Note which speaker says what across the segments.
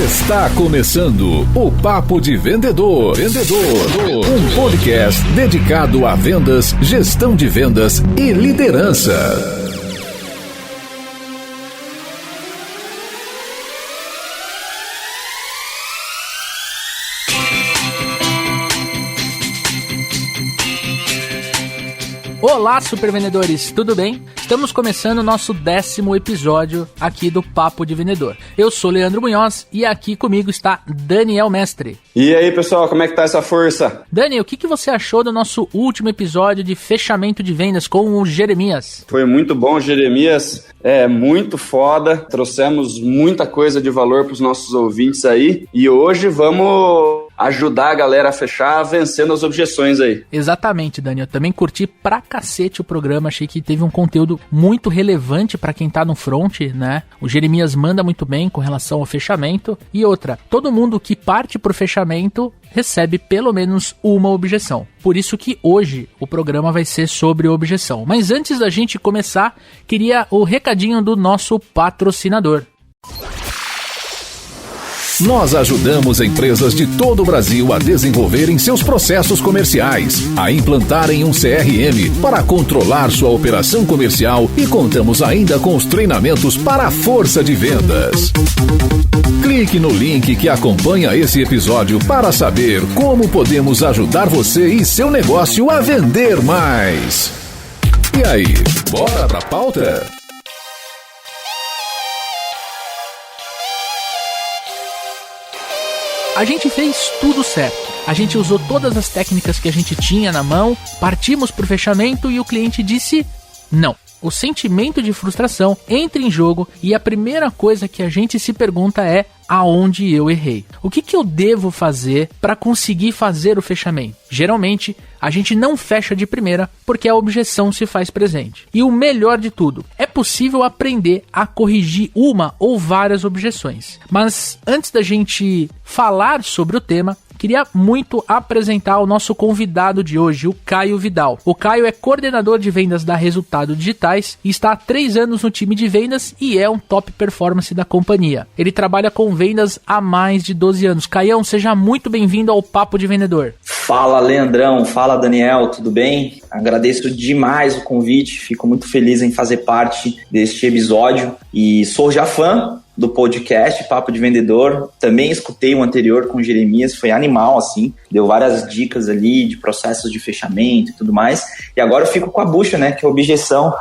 Speaker 1: Está começando o Papo de Vendedor. Um podcast dedicado a vendas, gestão de vendas e liderança.
Speaker 2: Olá, supervendedores, tudo bem? Estamos começando o nosso 10º episódio aqui do Papo de Vendedor. Eu sou Leandro Munhoz e aqui comigo está Daniel Mestre.
Speaker 3: E aí, pessoal, como é que tá essa força?
Speaker 2: Dani, o que você achou do nosso último episódio de fechamento de vendas com o Jeremias?
Speaker 3: Foi muito bom, Jeremias. É muito foda. Trouxemos muita coisa de valor para os nossos ouvintes aí. E hoje vamos ajudar a galera a fechar vencendo as objeções aí.
Speaker 2: Exatamente, Dani. Eu também curti pra cacete o programa. Achei que teve um conteúdo muito relevante pra quem tá no front, né? O Jeremias manda muito bem com relação ao fechamento. E outra, todo mundo que parte pro fechamento recebe pelo menos uma objeção. Por isso que hoje o programa vai ser sobre objeção. Mas antes da gente começar, queria o recadinho do nosso patrocinador.
Speaker 1: Nós ajudamos empresas de todo o Brasil a desenvolverem seus processos comerciais, a implantarem um CRM para controlar sua operação comercial e contamos ainda com os treinamentos para a força de vendas. Clique no link que acompanha esse episódio para saber como podemos ajudar você e seu negócio a vender mais. E aí, bora pra pauta?
Speaker 2: A gente fez tudo certo. A gente usou todas as técnicas que a gente tinha na mão, partimos para o fechamento e o cliente disse não. O sentimento de frustração entra em jogo e a primeira coisa que a gente se pergunta é aonde eu errei. O que eu devo fazer para conseguir fazer o fechamento? Geralmente, a gente não fecha de primeira porque a objeção se faz presente. E o melhor de tudo, é possível aprender a corrigir uma ou várias objeções. Mas antes da gente falar sobre o tema, queria muito apresentar o nosso convidado de hoje, o Caio Vidal. O Caio é coordenador de vendas da Resultado Digitais e está há 3 anos no time de vendas e é um top performance da companhia. Ele trabalha com vendas há mais de 12 anos. Caião, seja muito bem-vindo ao Papo de Vendedor.
Speaker 4: Fala, Leandrão. Fala, Daniel. Tudo bem? Agradeço demais o convite. Fico muito feliz em fazer parte deste episódio e sou já fã do podcast Papo de Vendedor. Também escutei o anterior com o Jeremias, foi animal, assim, deu várias dicas ali de processos de fechamento e tudo mais. E agora eu fico com a bucha, né, que é a objeção,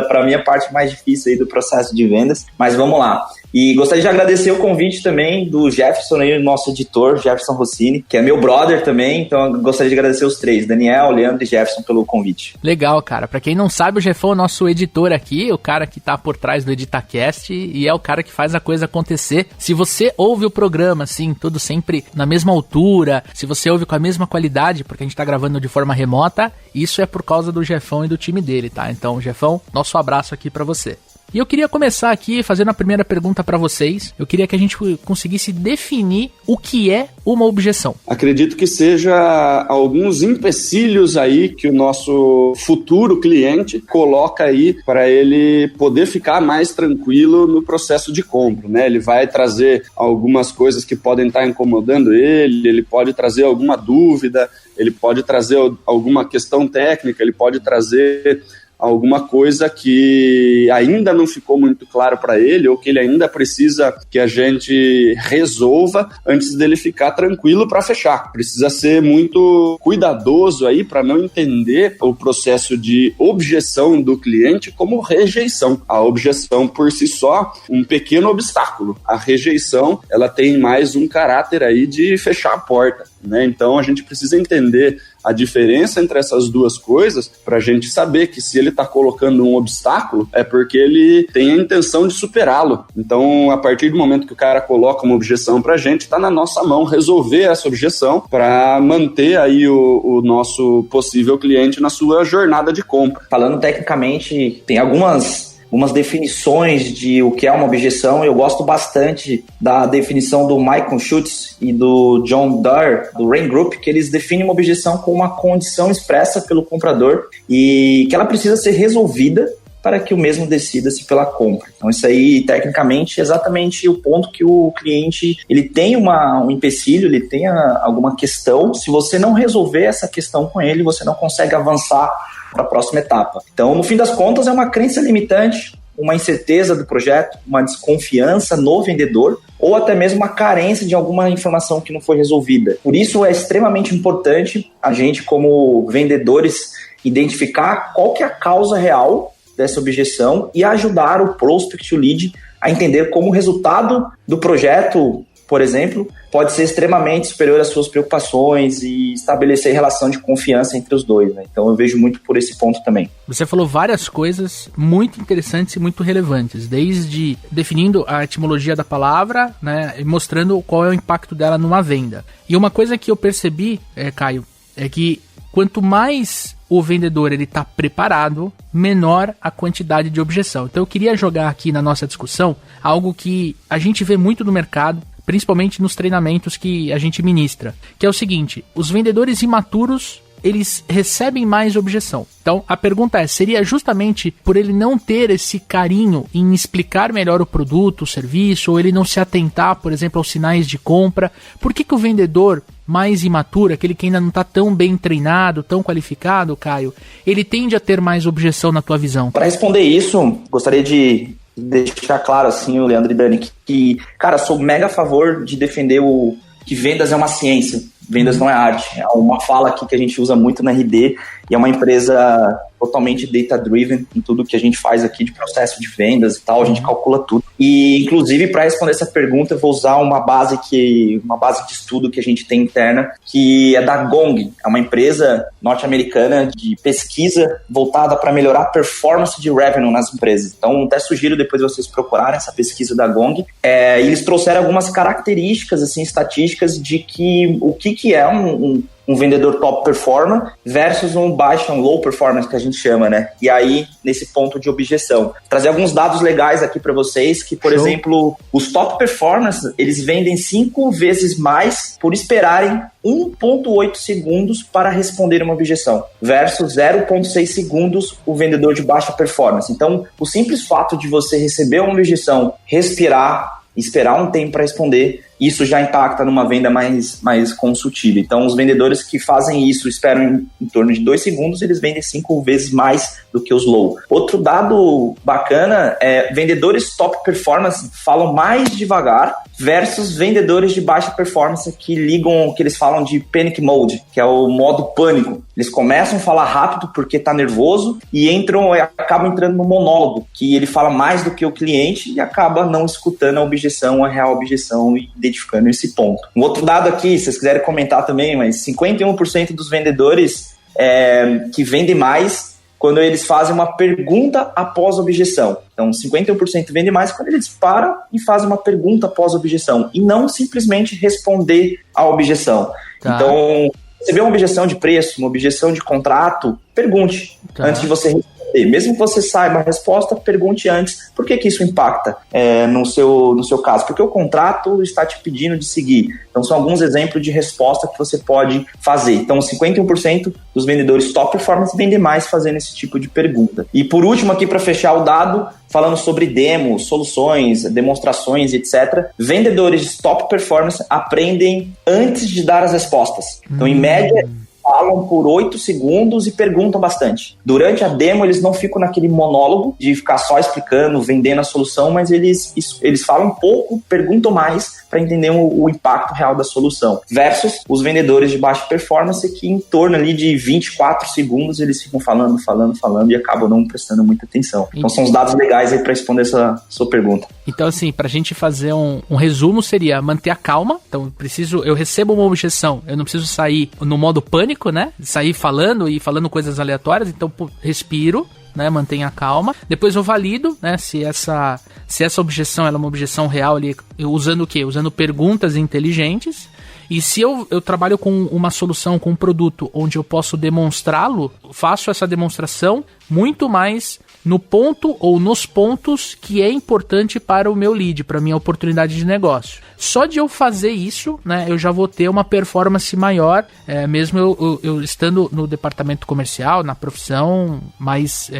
Speaker 4: para mim a parte mais difícil aí do processo de vendas. Mas vamos lá. E gostaria de agradecer o convite também do Jefferson, aí, nosso editor, Jefferson Rossini, que é meu brother também, então eu gostaria de agradecer os três, Daniel, Leandro e Jefferson, pelo convite.
Speaker 2: Legal, cara. Pra quem não sabe, o Jefão é o nosso editor aqui, o cara que tá por trás do EditaCast e é o cara que faz a coisa acontecer. Se você ouve o programa, assim, tudo sempre na mesma altura, se você ouve com a mesma qualidade, porque a gente tá gravando de forma remota, isso é por causa do Jefão e do time dele, tá? Então, Jefão, nosso abraço aqui pra você. E eu queria começar aqui fazendo a primeira pergunta para vocês. Eu queria que a gente conseguisse definir o que é uma objeção.
Speaker 3: Acredito que seja alguns empecilhos aí que o nosso futuro cliente coloca aí para ele poder ficar mais tranquilo no processo de compra, né? Ele vai trazer algumas coisas que podem estar incomodando ele pode trazer alguma dúvida, ele pode trazer alguma questão técnica, ele pode trazer alguma coisa que ainda não ficou muito claro para ele ou que ele ainda precisa que a gente resolva antes dele ficar tranquilo para fechar. Precisa ser muito cuidadoso aí para não entender o processo de objeção do cliente como rejeição. A objeção por si só, um pequeno obstáculo. A rejeição, ela tem mais um caráter aí de fechar a porta, né? Então a gente precisa entender a diferença entre essas duas coisas para a gente saber que se ele está colocando um obstáculo é porque ele tem a intenção de superá-lo. Então, a partir do momento que o cara coloca uma objeção para a gente, está na nossa mão resolver essa objeção para manter aí o nosso possível cliente na sua jornada de compra.
Speaker 4: Falando tecnicamente, tem algumas definições de o que é uma objeção. Eu gosto bastante da definição do Michael Schultz e do John Doerr, do Rain Group, que eles definem uma objeção como uma condição expressa pelo comprador e que ela precisa ser resolvida para que o mesmo decida-se pela compra. Então isso aí, tecnicamente, é exatamente o ponto que o cliente ele tem um empecilho, ele tem alguma questão. Se você não resolver essa questão com ele, você não consegue avançar para a próxima etapa. Então, no fim das contas, é uma crença limitante, uma incerteza do projeto, uma desconfiança no vendedor ou até mesmo uma carência de alguma informação que não foi resolvida. Por isso é extremamente importante a gente, como vendedores, identificar qual que é a causa real dessa objeção e ajudar o prospect, o lead, a entender como o resultado do projeto, por exemplo, pode ser extremamente superior às suas preocupações e estabelecer relação de confiança entre os dois, né? Então eu vejo muito por esse ponto também.
Speaker 2: Você falou várias coisas muito interessantes e muito relevantes, desde definindo a etimologia da palavra, né, e mostrando qual é o impacto dela numa venda. E uma coisa que eu percebi, Caio, é que quanto mais o vendedor ele está preparado, menor a quantidade de objeção. Então eu queria jogar aqui na nossa discussão algo que a gente vê muito no mercado, principalmente nos treinamentos que a gente ministra, que é o seguinte: os vendedores imaturos, eles recebem mais objeção. Então, a pergunta é, seria justamente por ele não ter esse carinho em explicar melhor o produto, o serviço, ou ele não se atentar, por exemplo, aos sinais de compra? Por que o vendedor mais imaturo, aquele que ainda não está tão bem treinado, tão qualificado, Caio, ele tende a ter mais objeção na tua visão?
Speaker 4: Para responder isso, gostaria de deixar claro, assim, o Leandro e Dani, que, cara, sou mega a favor de defender que vendas é uma ciência, vendas não é arte. É uma fala aqui que a gente usa muito na RD, e é uma empresa totalmente data-driven em tudo que a gente faz aqui de processo de vendas e tal, a gente calcula tudo. E, inclusive, para responder essa pergunta, eu vou usar uma base de estudo que a gente tem interna, que é da Gong, é uma empresa norte-americana de pesquisa voltada para melhorar a performance de revenue nas empresas. Então, até sugiro depois vocês procurarem essa pesquisa da Gong. Eles trouxeram algumas características, assim, estatísticas de o que é um vendedor top performer versus um low performance, que a gente chama, né? E aí, nesse ponto de objeção. Trazer alguns dados legais aqui para vocês, que, por exemplo, os top performers, eles vendem 5 vezes mais por esperarem 1,8 segundos para responder uma objeção, versus 0,6 segundos o vendedor de baixa performance. Então, o simples fato de você receber uma objeção, respirar, esperar um tempo para responder, isso já impacta numa venda mais consultiva. Então, os vendedores que fazem isso, esperam em torno de 2 segundos, eles vendem 5 vezes mais do que os low. Outro dado bacana é vendedores top performance falam mais devagar versus vendedores de baixa performance que eles falam de panic mode, que é o modo pânico. Eles começam a falar rápido porque tá nervoso e acabam entrando no monólogo, que ele fala mais do que o cliente e acaba não escutando a real objeção e identificando esse ponto. Um outro dado aqui, se vocês quiserem comentar também, mas 51% dos vendedores que vendem mais quando eles fazem uma pergunta após a objeção. Então, 51% vendem mais quando eles param e fazem uma pergunta após a objeção e não simplesmente responder à objeção. Tá. Então, receber uma objeção de preço, uma objeção de contrato, pergunte antes de você responder. Mesmo que você saiba a resposta, pergunte antes por que isso impacta no seu caso. Porque o contrato está te pedindo de seguir. Então, são alguns exemplos de resposta que você pode fazer. Então, 51% dos vendedores top performance vendem mais fazendo esse tipo de pergunta. E por último, aqui para fechar o dado, falando sobre demos, soluções, demonstrações, etc. Vendedores de top performance aprendem antes de dar as respostas. Então, em média, falam por 8 segundos e perguntam bastante. Durante a demo, eles não ficam naquele monólogo de ficar só explicando, vendendo a solução, mas eles falam um pouco, perguntam mais para entender o impacto real da solução. Versus os vendedores de baixa performance, que em torno ali de 24 segundos eles ficam falando e acabam não prestando muita atenção. Então são os dados legais aí para responder essa sua pergunta.
Speaker 2: Então, assim, pra gente fazer um resumo, seria manter a calma. Então, eu recebo uma objeção, eu não preciso sair no modo pânico, né? Sair falando coisas aleatórias. Então, respiro, né? Mantenha a calma. Depois eu valido, né? Se essa objeção ela é uma objeção real, ali, usando o quê? Usando perguntas inteligentes. E se eu trabalho com uma solução, com um produto onde eu posso demonstrá-lo, faço essa demonstração muito mais no ponto ou nos pontos que é importante para o meu lead, para a minha oportunidade de negócio. Só de eu fazer isso, né, eu já vou ter uma performance maior, mesmo eu estando no departamento comercial, na profissão mais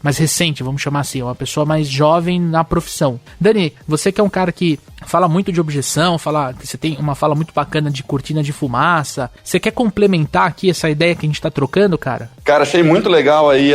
Speaker 2: mais recente, vamos chamar assim, uma pessoa mais jovem na profissão. Dani, você que é um cara que fala muito de objeção, você tem uma fala muito bacana de cortina de fumaça, você quer complementar aqui essa ideia que a gente tá trocando, cara?
Speaker 3: Cara, achei muito legal aí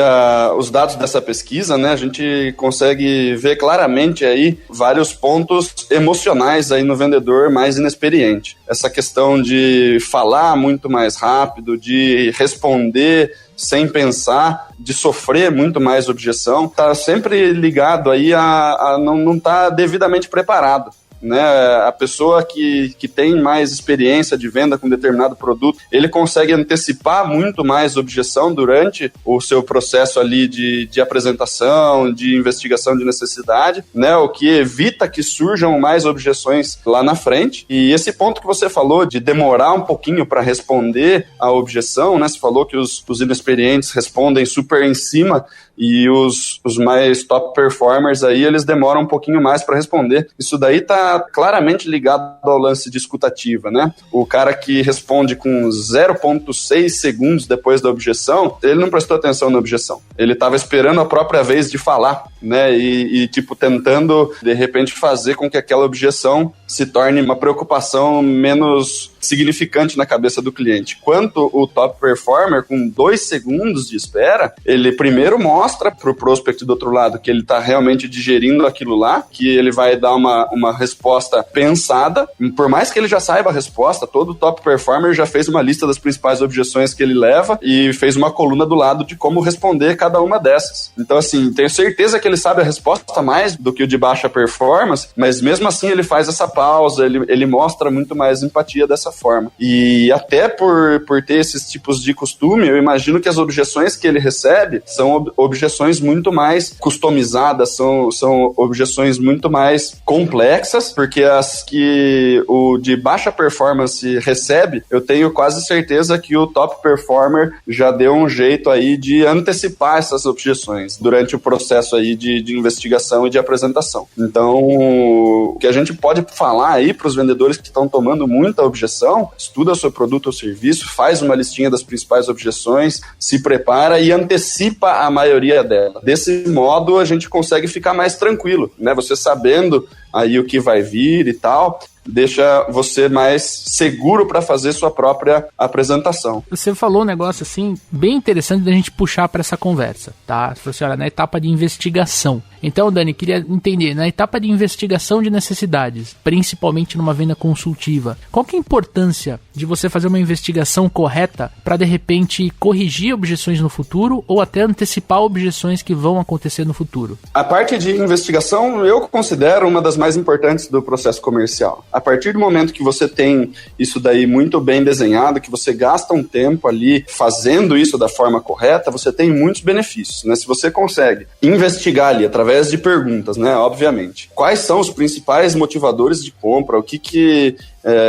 Speaker 3: os dados dessa pesquisa, né? A gente consegue ver claramente aí vários pontos emocionais aí no vendedor mais inexperiente. Essa questão de falar muito mais rápido, de responder sem pensar, de sofrer muito mais objeção, tá sempre ligado aí a não tá devidamente preparado. Né, a pessoa que tem mais experiência de venda com determinado produto, ele consegue antecipar muito mais objeção durante o seu processo ali de apresentação, de investigação de necessidade, né, o que evita que surjam mais objeções lá na frente. E esse ponto que você falou de demorar um pouquinho para responder a objeção, né, você falou que os inexperientes respondem super em cima e os mais top performers aí, eles demoram um pouquinho mais para responder. Isso daí tá claramente ligado ao lance de escutativa, né? O cara que responde com 0,6 segundos depois da objeção, ele não prestou atenção na objeção. Ele estava esperando a própria vez de falar, né? E tipo, tentando, de repente, fazer com que aquela objeção se torne uma preocupação menos significante na cabeça do cliente. Quanto o top performer, com 2 segundos de espera, ele primeiro mostra para o prospect do outro lado que ele está realmente digerindo aquilo lá, que ele vai dar uma resposta pensada. Por mais que ele já saiba a resposta, todo top performer já fez uma lista das principais objeções que ele leva e fez uma coluna do lado de como responder cada uma dessas. Então, assim, tenho certeza que ele sabe a resposta mais do que o de baixa performance, mas mesmo assim ele faz essa pausa, ele mostra muito mais empatia dessa forma. E até por ter esses tipos de costume, eu imagino que as objeções que ele recebe são objeções muito mais customizadas, são objeções muito mais complexas, porque as que o de baixa performance recebe, eu tenho quase certeza que o top performer já deu um jeito aí de antecipar essas objeções durante o processo aí de investigação e de apresentação. Então, o que a gente pode falar aí para os vendedores que estão tomando muita objeção, estuda o seu produto ou serviço, faz uma listinha das principais objeções, se prepara e antecipa a maioria dela. Desse modo, a gente consegue ficar mais tranquilo, né? Você sabendo aí o que vai vir e tal, deixa você mais seguro para fazer sua própria apresentação.
Speaker 2: Você falou um negócio assim bem interessante da gente puxar para essa conversa, tá? Você falou assim, olha, na etapa de investigação. Então, Dani, queria entender, na etapa de investigação de necessidades, principalmente numa venda consultiva, qual que é a importância de você fazer uma investigação correta para, de repente, corrigir objeções no futuro ou até antecipar objeções que vão acontecer no futuro?
Speaker 3: A parte de investigação eu considero uma das mais importantes do processo comercial. A partir do momento que você tem isso daí muito bem desenhado, que você gasta um tempo ali fazendo isso da forma correta, você tem muitos benefícios, né? Se você consegue investigar ali através de perguntas, né? Obviamente. Quais são os principais motivadores de compra? O que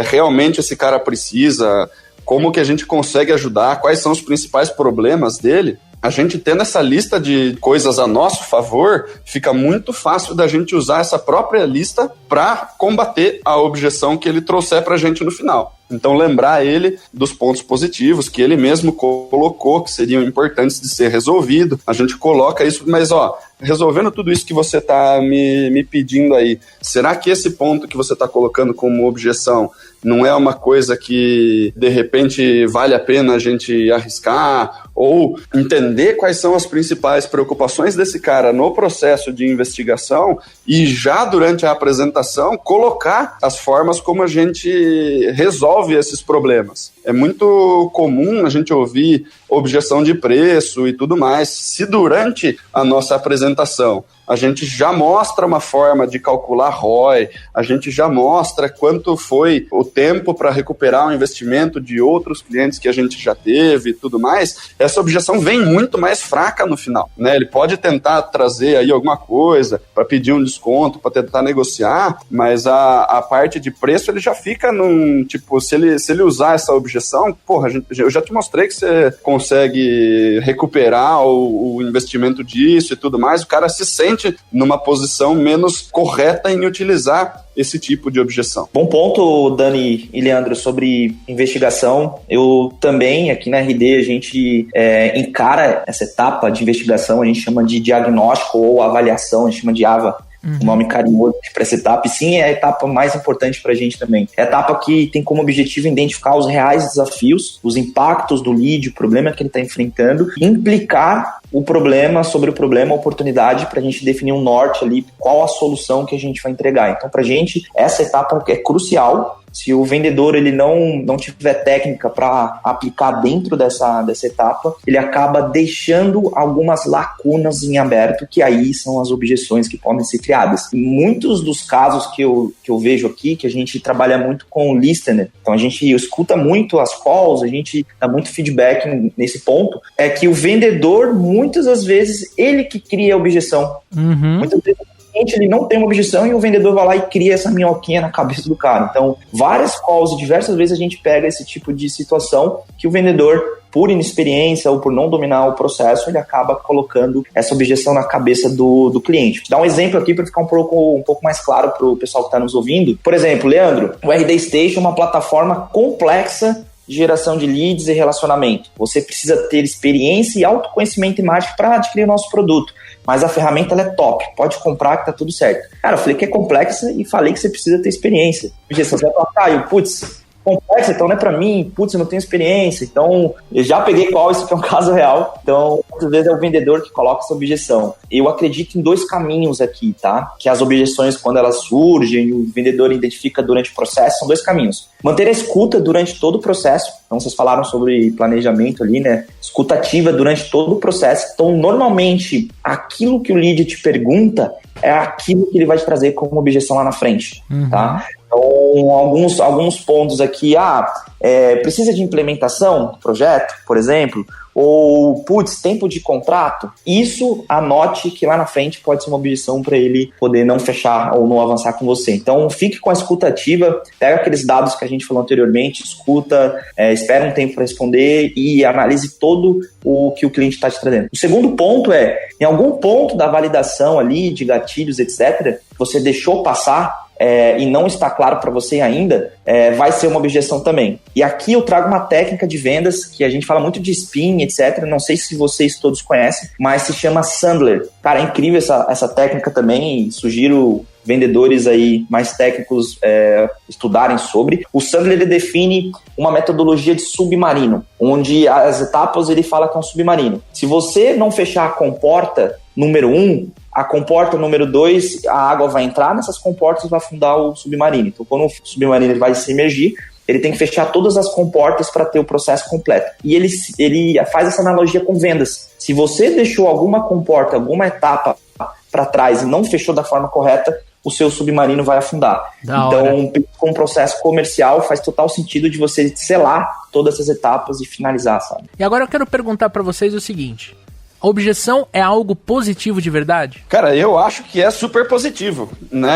Speaker 3: realmente esse cara precisa? Como que a gente consegue ajudar? Quais são os principais problemas dele? A gente tendo essa lista de coisas a nosso favor, fica muito fácil da gente usar essa própria lista para combater a objeção que ele trouxer para a gente no final. Então, lembrar ele dos pontos positivos que ele mesmo colocou, que seriam importantes de ser resolvido. A gente coloca isso, mas resolvendo tudo isso que você está me pedindo aí, será que esse ponto que você está colocando como objeção não é uma coisa que, de repente, vale a pena a gente arriscar? Ou entender quais são as principais preocupações desse cara no processo de investigação e já durante a apresentação colocar as formas como a gente resolve esses problemas. É muito comum a gente ouvir objeção de preço e tudo mais. Se durante a nossa apresentação a gente já mostra uma forma de calcular ROI, a gente já mostra quanto foi o tempo para recuperar o investimento de outros clientes que a gente já teve e tudo mais, essa objeção vem muito mais fraca no final, né? Ele pode tentar trazer aí alguma coisa para pedir um desconto, para tentar negociar, mas a parte de preço ele já fica num, tipo, se ele usar essa objeção, porra, eu já te mostrei que você consegue recuperar o investimento disso e tudo mais, o cara se sente gente numa posição menos correta em utilizar esse tipo de objeção.
Speaker 4: Bom ponto, Dani e Leandro, sobre investigação. Eu também, aqui na RD, a gente encara essa etapa de investigação, a gente chama de diagnóstico ou avaliação, a gente chama de AVA. O nome carinhoso para essa etapa, e sim, é a etapa mais importante para a gente também. É a etapa que tem como objetivo identificar os reais desafios, os impactos do lead, o problema que ele está enfrentando, e implicar o problema sobre o problema, a oportunidade, para a gente definir um norte ali, qual a solução que a gente vai entregar. Então, para a gente, essa etapa é crucial. Se o vendedor ele não tiver técnica para aplicar dentro dessa etapa, ele acaba deixando algumas lacunas em aberto, que aí são as objeções que podem ser criadas. Em muitos dos casos que eu vejo aqui, que a gente trabalha muito com o listener, então a gente escuta muito as calls, a gente dá muito feedback nesse ponto, é que o vendedor, muitas das vezes, ele que cria a objeção. Muitas vezes ele não tem uma objeção e o vendedor vai lá e cria essa minhoquinha na cabeça do cara. Então, várias calls e diversas vezes a gente pega esse tipo de situação que o vendedor, por inexperiência ou por não dominar o processo, ele acaba colocando essa objeção na cabeça do cliente. Vou dar um exemplo aqui para ficar um pouco mais claro para o pessoal que está nos ouvindo. Por exemplo, Leandro, o RD Station é uma plataforma complexa de geração de leads e relacionamento. Você precisa ter experiência e autoconhecimento em marketing para adquirir o nosso produto. Mas a ferramenta ela é top, pode comprar que tá tudo certo. Cara, eu falei que é complexa e falei que você precisa ter experiência. Você vai falar, Caio, complexa, então não é pra mim, eu não tenho experiência. Então, eu já peguei qual, isso aqui é um caso real. Então, muitas vezes é o vendedor que coloca essa objeção. Eu acredito em 2 caminhos aqui, tá? Que as objeções, quando elas surgem, o vendedor identifica durante o processo, são 2 caminhos. Manter a escuta durante todo o processo. Então, vocês falaram sobre planejamento ali, né? Escuta ativa durante todo o processo. Então, normalmente, aquilo que o lead te pergunta é aquilo que ele vai te trazer como objeção lá na frente, tá? Então, alguns pontos aqui, precisa de implementação do projeto, por exemplo, ou, tempo de contrato. Isso, anote que lá na frente pode ser uma objeção para ele poder não fechar ou não avançar com você. Então, fique com a escuta ativa, pega aqueles dados que a gente falou anteriormente, escuta, espera um tempo para responder e analise todo o que o cliente está te trazendo. O segundo ponto em algum ponto da validação ali, de gatilhos, etc., você deixou passar, e não está claro para você ainda, vai ser uma objeção também. E aqui eu trago uma técnica de vendas que a gente fala muito de spin, etc. Não sei se vocês todos conhecem, mas se chama Sandler. Cara, é incrível essa técnica também, e sugiro vendedores aí mais técnicos estudarem sobre. O Sandler ele define uma metodologia de submarino, onde as etapas ele fala que é um submarino. Se você não fechar a comporta número 1, a comporta número 2, a água vai entrar nessas comportas e vai afundar o submarino. Então, quando o submarino ele vai se emergir, ele tem que fechar todas as comportas para ter o processo completo. E ele faz essa analogia com vendas. Se você deixou alguma comporta, alguma etapa para trás e não fechou da forma correta, o seu submarino vai afundar. Então, com o processo comercial, faz total sentido de você selar todas essas etapas e finalizar, sabe?
Speaker 2: E agora eu quero perguntar para vocês o seguinte: a objeção é algo positivo de verdade?
Speaker 3: Cara, eu acho que é super positivo, né?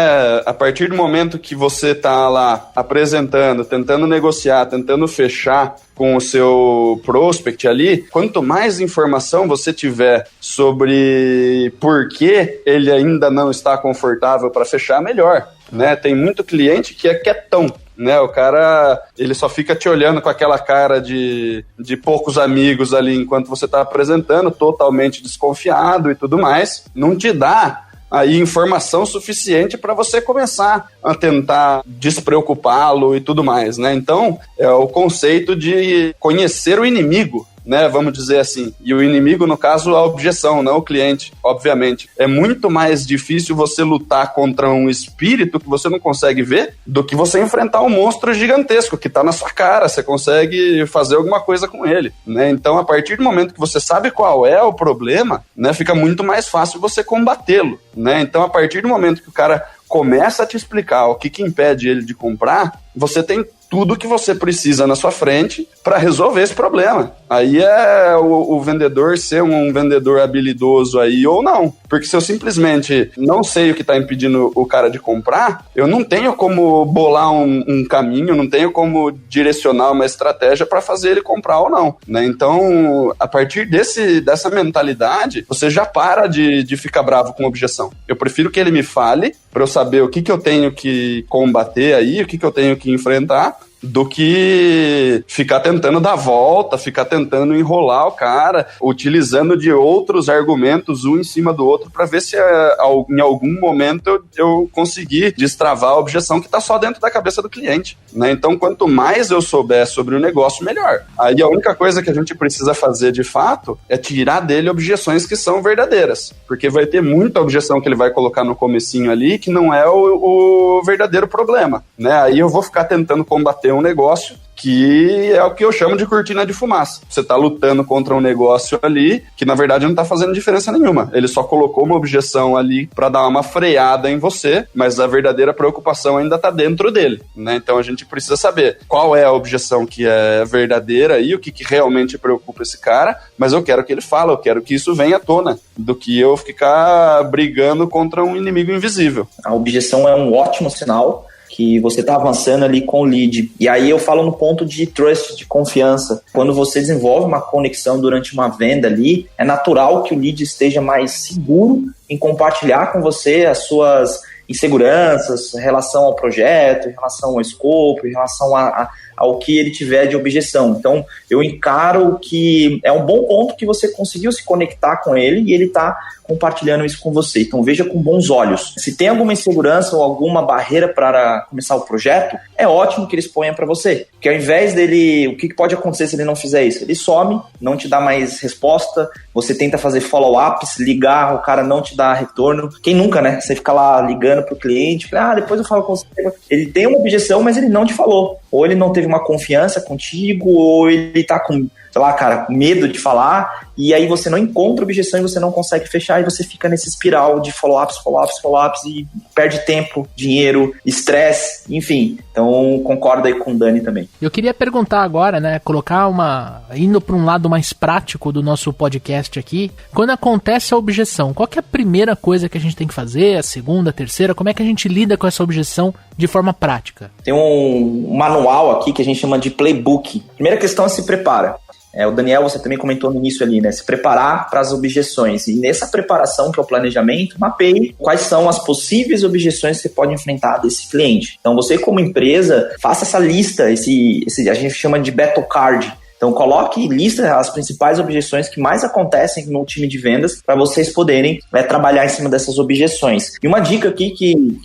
Speaker 3: A partir do momento que você tá lá apresentando, tentando negociar, tentando fechar com o seu prospect ali, quanto mais informação você tiver sobre por que ele ainda não está confortável para fechar, melhor, né? Tem muito cliente que é quietão, né? O cara, ele só fica te olhando com aquela cara de poucos amigos ali enquanto você está apresentando, totalmente desconfiado e tudo mais. Não te dá aí informação suficiente para você começar a tentar despreocupá-lo e tudo mais, né? Então, é o conceito de conhecer o inimigo, né, vamos dizer assim. E o inimigo, no caso, a objeção, não o cliente, obviamente. É muito mais difícil você lutar contra um espírito que você não consegue ver do que você enfrentar um monstro gigantesco que tá na sua cara, você consegue fazer alguma coisa com ele, né? Então, a partir do momento que você sabe qual é o problema, né, fica muito mais fácil você combatê-lo, né? Então, a partir do momento que o cara começa a te explicar o que impede ele de comprar, você tem tudo que você precisa na sua frente para resolver esse problema. Aí é o vendedor ser um vendedor habilidoso aí ou não. Porque se eu simplesmente não sei o que está impedindo o cara de comprar, eu não tenho como bolar um caminho, não tenho como direcionar uma estratégia para fazer ele comprar ou não, né? Então, a partir dessa mentalidade, você já para de ficar bravo com objeção. Eu prefiro que ele me fale para eu saber o que eu tenho que combater aí, o que eu tenho que enfrentar, do que ficar tentando dar volta, ficar tentando enrolar o cara, utilizando de outros argumentos um em cima do outro para ver se em algum momento eu conseguir destravar a objeção que está só dentro da cabeça do cliente, né? Então, quanto mais eu souber sobre o negócio, melhor. Aí a única coisa que a gente precisa fazer de fato é tirar dele objeções que são verdadeiras, porque vai ter muita objeção que ele vai colocar no comecinho ali que não é o verdadeiro problema, né? Aí eu vou ficar tentando combater um negócio que é o que eu chamo de cortina de fumaça. Você está lutando contra um negócio ali que, na verdade, não está fazendo diferença nenhuma. Ele só colocou uma objeção ali para dar uma freada em você, mas a verdadeira preocupação ainda está dentro dele, né? Então, a gente precisa saber qual é a objeção que é verdadeira e o que realmente preocupa esse cara, mas eu quero que ele fale, eu quero que isso venha à tona, do que eu ficar brigando contra um inimigo invisível.
Speaker 4: A objeção é um ótimo sinal que você está avançando ali com o lead. E aí eu falo no ponto de trust, de confiança. Quando você desenvolve uma conexão durante uma venda ali, é natural que o lead esteja mais seguro em compartilhar com você as suas inseguranças em relação ao projeto, em relação ao escopo, em relação ao que ele tiver de objeção. Então, eu encaro que é um bom ponto que você conseguiu se conectar com ele e ele está compartilhando isso com você. Então, veja com bons olhos. Se tem alguma insegurança ou alguma barreira para começar o projeto, é ótimo que ele exponha para você. Porque ao invés dele... O que pode acontecer se ele não fizer isso? Ele some, não te dá mais resposta, você tenta fazer follow-ups, ligar, o cara não te dá retorno. Quem nunca, né? Você fica lá ligando pro cliente, depois eu falo com você. Ele tem uma objeção, mas ele não te falou. Ou ele não teve uma confiança contigo, ou ele tá com, sei lá, cara, com medo de falar, e aí você não encontra objeção e você não consegue fechar, e você fica nesse espiral de follow-ups, e perde tempo, dinheiro, estresse, enfim. Então, concordo aí com o Dani também.
Speaker 2: Eu queria perguntar agora, né, indo para um lado mais prático do nosso podcast aqui, quando acontece a objeção, qual que é a primeira coisa que a gente tem que fazer, a segunda, a terceira, como é que a gente lida com essa objeção de forma prática?
Speaker 4: Tem um manual aqui que a gente chama de playbook. Primeira questão é se prepara. O Daniel, você também comentou no início ali, né? Se preparar para as objeções. E nessa preparação, que é o planejamento, mapeie quais são as possíveis objeções que você pode enfrentar desse cliente. Então, você como empresa, faça essa lista, a gente chama de battle card. Então, coloque e lista as principais objeções que mais acontecem no time de vendas para vocês poderem trabalhar em cima dessas objeções. E uma dica aqui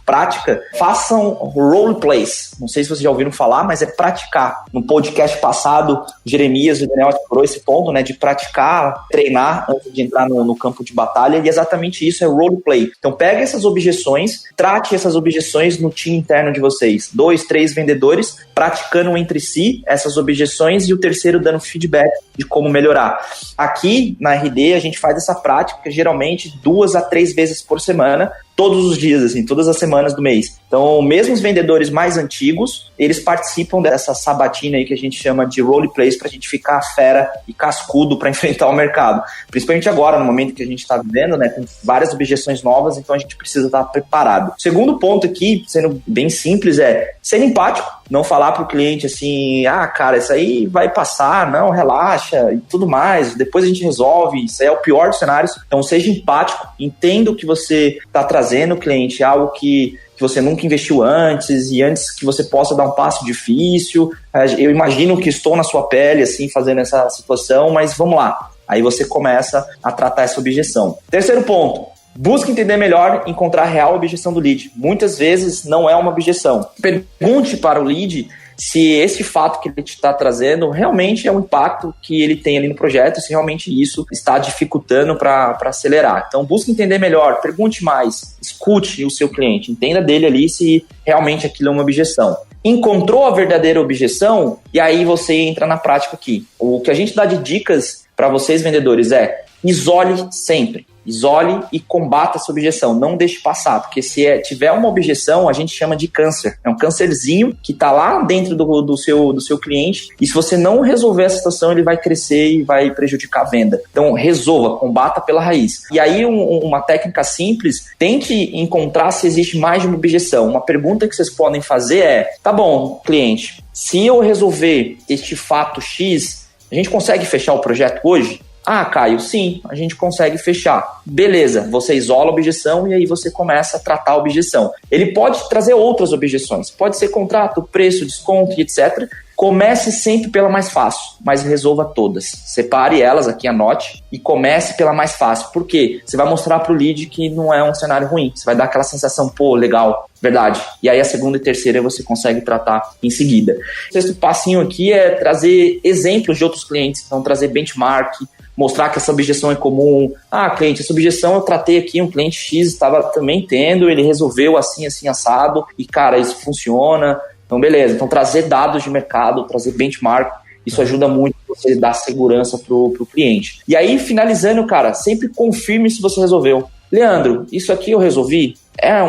Speaker 4: prática, façam role plays. Não sei se vocês já ouviram falar, mas é praticar. No podcast passado, Jeremias e o Daniel explorou esse ponto, né, de praticar, treinar antes de entrar no campo de batalha, e exatamente isso é role play. Então, pega essas objeções, trate essas objeções no time interno de vocês. 2, 3 vendedores praticando entre si essas objeções e o terceiro dando feedback de como melhorar. Aqui na RD a gente faz essa prática geralmente 2 a 3 vezes por semana, todos os dias, assim, todas as semanas do mês. Então, mesmo os vendedores mais antigos, eles participam dessa sabatina aí que a gente chama de roleplays pra gente ficar fera e cascudo para enfrentar o mercado. Principalmente agora, no momento que a gente está vivendo, né, com várias objeções novas, então a gente precisa estar preparado. O segundo ponto aqui, sendo bem simples, é ser empático. Não falar pro cliente assim, cara, isso aí vai passar, não, relaxa e tudo mais, depois a gente resolve, isso aí é o pior dos cenários. Então, seja empático, entenda o que você está trazendo o cliente, algo que você nunca investiu antes, e antes que você possa dar um passo difícil. Eu imagino que estou na sua pele, assim, fazendo essa situação, mas vamos lá. Aí você começa a tratar essa objeção. Terceiro ponto. Busque entender melhor, encontrar a real objeção do lead. Muitas vezes não é uma objeção. Pergunte para o lead se esse fato que ele te está trazendo realmente é um impacto que ele tem ali no projeto, se realmente isso está dificultando para acelerar. Então, busque entender melhor, pergunte mais, escute o seu cliente, entenda dele ali se realmente aquilo é uma objeção. Encontrou a verdadeira objeção, e aí você entra na prática aqui. O que a gente dá de dicas para vocês vendedores é: isole sempre. isole e combata essa objeção, não deixe passar, porque se tiver uma objeção, a gente chama de câncer, é um câncerzinho que está lá dentro do seu cliente, e se você não resolver essa situação, ele vai crescer e vai prejudicar a venda. Então, resolva, combata pela raiz. E aí, uma técnica simples, tente encontrar se existe mais de uma objeção. Uma pergunta que vocês podem fazer é, tá bom, cliente, se eu resolver este fato X, a gente consegue fechar o projeto hoje? Ah, Caio, sim, a gente consegue fechar. Beleza, você isola a objeção e aí você começa a tratar a objeção. Ele pode trazer outras objeções, pode ser contrato, preço, desconto e etc. Comece sempre pela mais fácil, mas resolva todas. Separe elas aqui, anote, e comece pela mais fácil. Por quê? Você vai mostrar para o lead que não é um cenário ruim. Você vai dar aquela sensação, pô, legal, verdade. E aí a segunda e terceira você consegue tratar em seguida. O sexto passinho aqui é trazer exemplos de outros clientes. Então, trazer benchmark, mostrar que essa objeção é comum. Ah, cliente, essa objeção eu tratei aqui, um cliente X estava também tendo, ele resolveu assim, assim, assado, e cara, isso funciona. Então, beleza. Então, trazer dados de mercado, trazer benchmark, isso ajuda muito você dar segurança pro cliente. E aí, finalizando, cara, sempre confirme se você resolveu. Leandro, isso aqui eu resolvi? É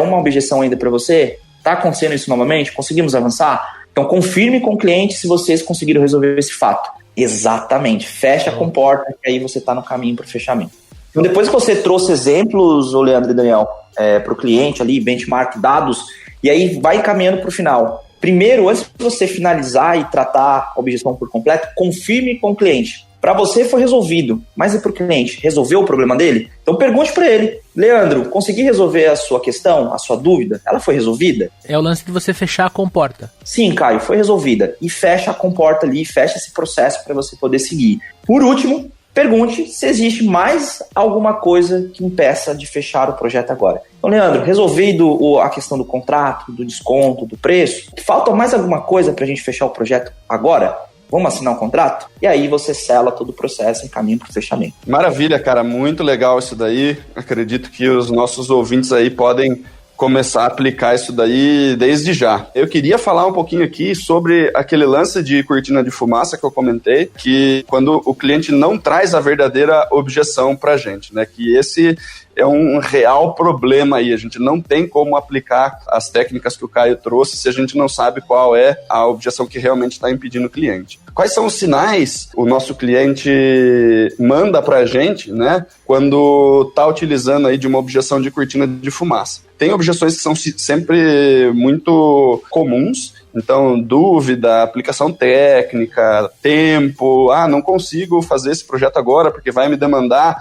Speaker 4: uma objeção ainda para você? Tá acontecendo isso novamente? Conseguimos avançar? Então, confirme com o cliente se vocês conseguiram resolver esse fato. Exatamente. Fecha a comporta, que aí você está no caminho para o fechamento. Então, depois que você trouxe exemplos, Leandro e Daniel, para o cliente ali, benchmark, dados, e aí vai caminhando para o final. Primeiro, antes de você finalizar e tratar a objeção por completo, confirme com o cliente. Para você foi resolvido, mas e para o cliente? Resolveu o problema dele? Então pergunte para ele, Leandro, consegui resolver a sua questão, a sua dúvida? Ela foi resolvida?
Speaker 2: É o lance de você fechar a comporta.
Speaker 4: Sim, Caio, foi resolvida. E fecha a comporta ali, fecha esse processo para você poder seguir. Por último, pergunte se existe mais alguma coisa que impeça de fechar o projeto agora. Então, Leandro, resolvido a questão do contrato, do desconto, do preço, falta mais alguma coisa para a gente fechar o projeto agora? Vamos assinar um contrato? E aí você sela todo o processo e caminha para o fechamento.
Speaker 3: Maravilha, cara. Muito legal isso daí. Acredito que os nossos ouvintes aí podem começar a aplicar isso daí desde já. Eu queria falar um pouquinho aqui sobre aquele lance de cortina de fumaça que eu comentei, que quando o cliente não traz a verdadeira objeção pra gente, né? Que esse é um real problema aí. A gente não tem como aplicar as técnicas que o Caio trouxe se a gente não sabe qual é a objeção que realmente está impedindo o cliente. Quais são os sinais o nosso cliente manda para a gente, né, quando está utilizando aí de uma objeção de cortina de fumaça? Tem objeções que são sempre muito comuns. Então, dúvida, aplicação técnica, tempo, não consigo fazer esse projeto agora porque vai me demandar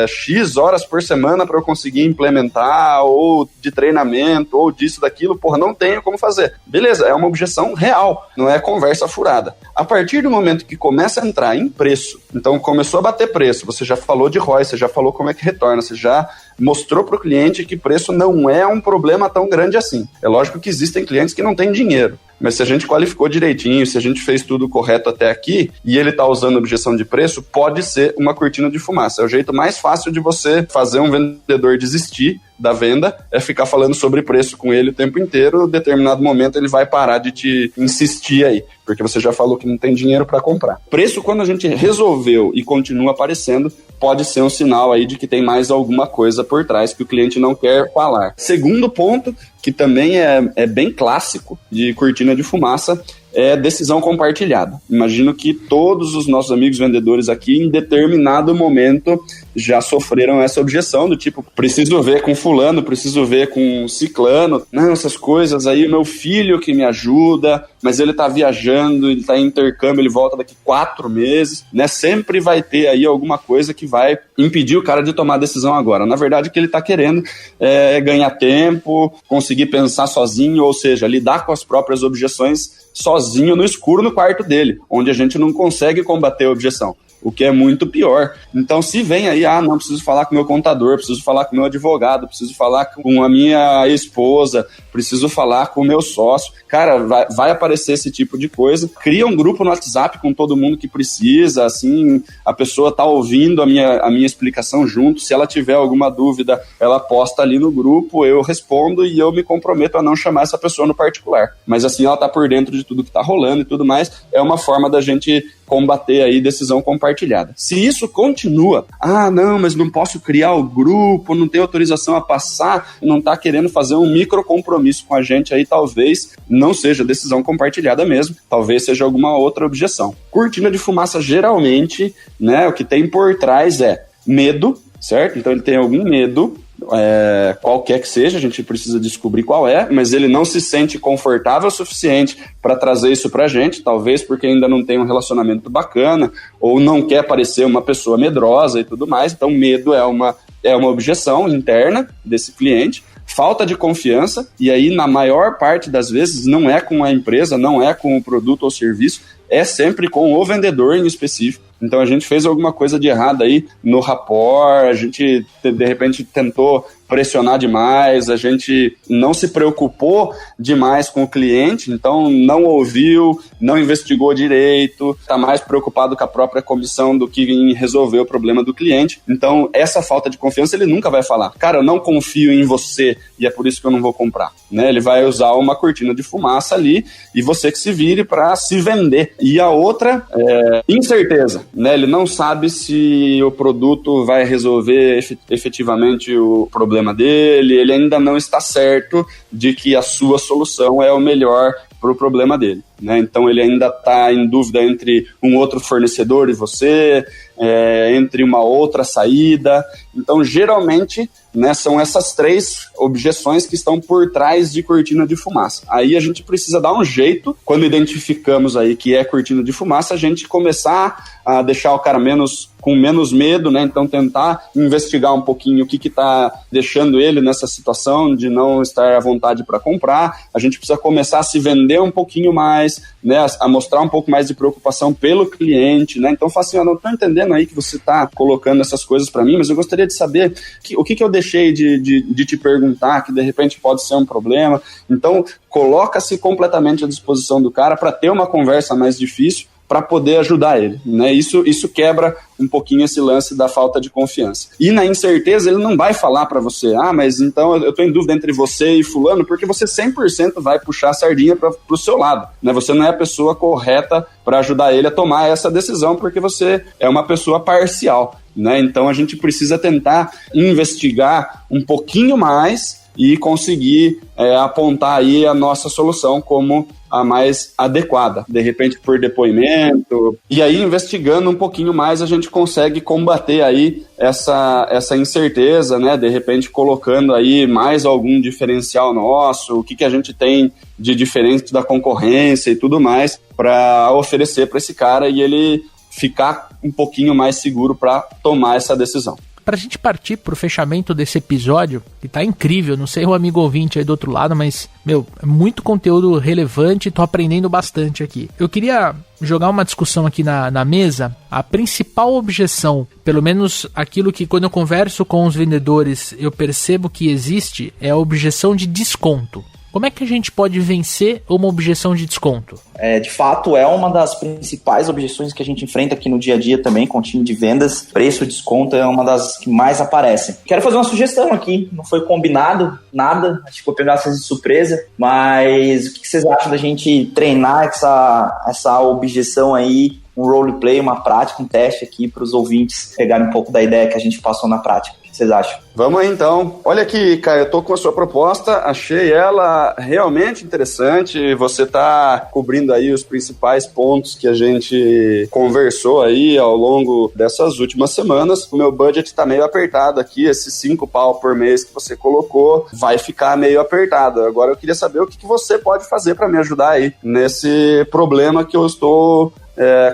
Speaker 3: X horas por semana para eu conseguir implementar, ou de treinamento, ou disso, daquilo, não tenho como fazer. Beleza, é uma objeção real, não é conversa furada. A partir do momento que começa a entrar em preço, então começou a bater preço, você já falou de ROI, você já falou como é que retorna, você já mostrou para o cliente que preço não é um problema tão grande assim. É lógico que existem clientes que não têm dinheiro, mas se a gente qualificou direitinho, se a gente fez tudo correto até aqui, e ele está usando objeção de preço, pode ser uma cortina de fumaça. É o jeito mais fácil de você fazer um vendedor desistir da venda, é ficar falando sobre preço com ele o tempo inteiro. Em determinado momento ele vai parar de te insistir aí, porque você já falou que não tem dinheiro para comprar. Preço, quando a gente resolveu e continua aparecendo, pode ser um sinal aí de que tem mais alguma coisa por trás que o cliente não quer falar. Segundo ponto, que também é bem clássico de cortina de fumaça, é decisão compartilhada. Imagino que todos os nossos amigos vendedores aqui, em determinado momento, já sofreram essa objeção do tipo, preciso ver com fulano, preciso ver com ciclano, não, essas coisas aí, o meu filho que me ajuda, mas ele tá viajando, ele tá em intercâmbio, ele volta daqui 4 meses, né? Sempre vai ter aí alguma coisa que vai impedir o cara de tomar a decisão agora. Na verdade, o que ele tá querendo é ganhar tempo, conseguir pensar sozinho, ou seja, lidar com as próprias objeções sozinho no escuro no quarto dele, onde a gente não consegue combater a objeção, o que é muito pior. Então, se vem aí, não, preciso falar com o meu contador, preciso falar com o meu advogado, preciso falar com a minha esposa, preciso falar com o meu sócio, cara, vai aparecer esse tipo de coisa. Cria um grupo no WhatsApp com todo mundo que precisa, assim, a pessoa tá ouvindo a minha explicação junto, se ela tiver alguma dúvida, ela posta ali no grupo, eu respondo e eu me comprometo a não chamar essa pessoa no particular. Mas assim, ela tá por dentro de tudo que tá rolando e tudo mais, é uma forma da gente combater aí decisão compartilhada. Se isso continua, não, mas não posso criar o grupo, não tenho autorização a passar, não está querendo fazer um micro compromisso com a gente aí, talvez não seja decisão compartilhada mesmo, talvez seja alguma outra objeção. Cortina de fumaça, geralmente, né, o que tem por trás é medo, certo? Então ele tem algum medo, qualquer que seja, a gente precisa descobrir qual é, mas ele não se sente confortável o suficiente para trazer isso pra gente, talvez porque ainda não tem um relacionamento bacana, ou não quer parecer uma pessoa medrosa e tudo mais. Então medo é uma objeção interna desse cliente. Falta de confiança, e aí na maior parte das vezes não é com a empresa, não é com o produto ou serviço, é sempre com o vendedor em específico. Então a gente fez alguma coisa de errado aí no rapport, a gente de repente tentou pressionar demais, a gente não se preocupou demais com o cliente, então não ouviu, não investigou direito, está mais preocupado com a própria comissão do que em resolver o problema do cliente. Então essa falta de confiança ele nunca vai falar, cara, eu não confio em você e é por isso que eu não vou comprar, né? Ele vai usar uma cortina de fumaça ali e você que se vire para se vender. E a outra é incerteza, né? Ele não sabe se o produto vai resolver efetivamente o problema dele, ele ainda não está certo de que a sua solução é o melhor para o problema dele, né? Então ele ainda está em dúvida entre um outro fornecedor e você, entre uma outra saída. Então geralmente, né, são essas 3 objeções que estão por trás de cortina de fumaça. Aí a gente precisa dar um jeito, quando identificamos aí que é cortina de fumaça, a gente começar a deixar o cara com menos medo, né? Então tentar investigar um pouquinho o que está deixando ele nessa situação de não estar à vontade para comprar. A gente precisa começar a se vender um pouquinho mais, né? A mostrar um pouco mais de preocupação pelo cliente, né? Então fala assim, eu não estou entendendo aí que você está colocando essas coisas para mim, mas eu gostaria de saber o que eu deixei de te perguntar, que de repente pode ser um problema. Então coloca-se completamente à disposição do cara para ter uma conversa mais difícil, para poder ajudar ele, né? Isso quebra um pouquinho esse lance da falta de confiança. E na incerteza, ele não vai falar para você, mas então eu tô em dúvida entre você e fulano, porque você 100% vai puxar a sardinha pro seu lado, né? Você não é a pessoa correta para ajudar ele a tomar essa decisão, porque você é uma pessoa parcial, né? Então a gente precisa tentar investigar um pouquinho mais e conseguir apontar aí a nossa solução como a mais adequada, de repente por depoimento, e aí investigando um pouquinho mais a gente consegue combater aí essa incerteza, né, de repente colocando aí mais algum diferencial nosso, o que a gente tem de diferente da concorrência e tudo mais para oferecer para esse cara e ele ficar um pouquinho mais seguro para tomar essa decisão.
Speaker 2: Pra gente partir pro fechamento desse episódio, que tá incrível, não sei o amigo ouvinte aí do outro lado, mas, é muito conteúdo relevante, tô aprendendo bastante aqui. Eu queria jogar uma discussão aqui na mesa. A principal objeção, pelo menos aquilo que quando eu converso com os vendedores eu percebo que existe, é a objeção de desconto. Como é que a gente pode vencer uma objeção de desconto?
Speaker 4: De fato, é uma das principais objeções que a gente enfrenta aqui no dia a dia também com o time de vendas. Preço, desconto é uma das que mais aparecem. Quero fazer uma sugestão aqui, não foi combinado nada, acho que vou pegar vocês de surpresa, mas o que vocês acham da gente treinar essa objeção aí, um roleplay, uma prática, um teste aqui para os ouvintes pegarem um pouco da ideia que a gente passou na prática? O que vocês acham?
Speaker 3: Vamos aí então. Olha aqui, Caio, eu tô com a sua proposta, achei ela realmente interessante, você tá cobrindo aí os principais pontos que a gente conversou aí ao longo dessas últimas semanas. O meu budget tá meio apertado aqui, esses 5 pau por mês que você colocou vai ficar meio apertado. Agora eu queria saber o que você pode fazer para me ajudar aí nesse problema que eu estou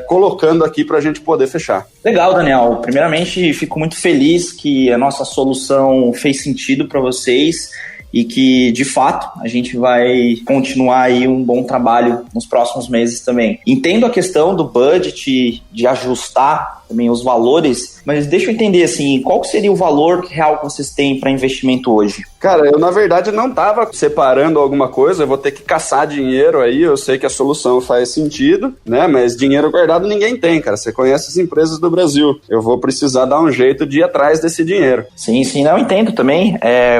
Speaker 3: colocando aqui para a gente poder fechar.
Speaker 4: Legal, Daniel. Primeiramente, fico muito feliz que a nossa solução fez sentido para vocês e que, de fato, a gente vai continuar aí um bom trabalho nos próximos meses também. Entendo a questão do budget, de ajustar também os valores, mas deixa eu entender, assim, qual seria o valor real que vocês têm para investimento hoje?
Speaker 3: Cara, eu na verdade não tava separando alguma coisa, eu vou ter que caçar dinheiro aí, eu sei que a solução faz sentido, né, mas dinheiro guardado ninguém tem, cara, você conhece as empresas do Brasil, eu vou precisar dar um jeito de ir atrás desse dinheiro.
Speaker 4: Sim, não, entendo também,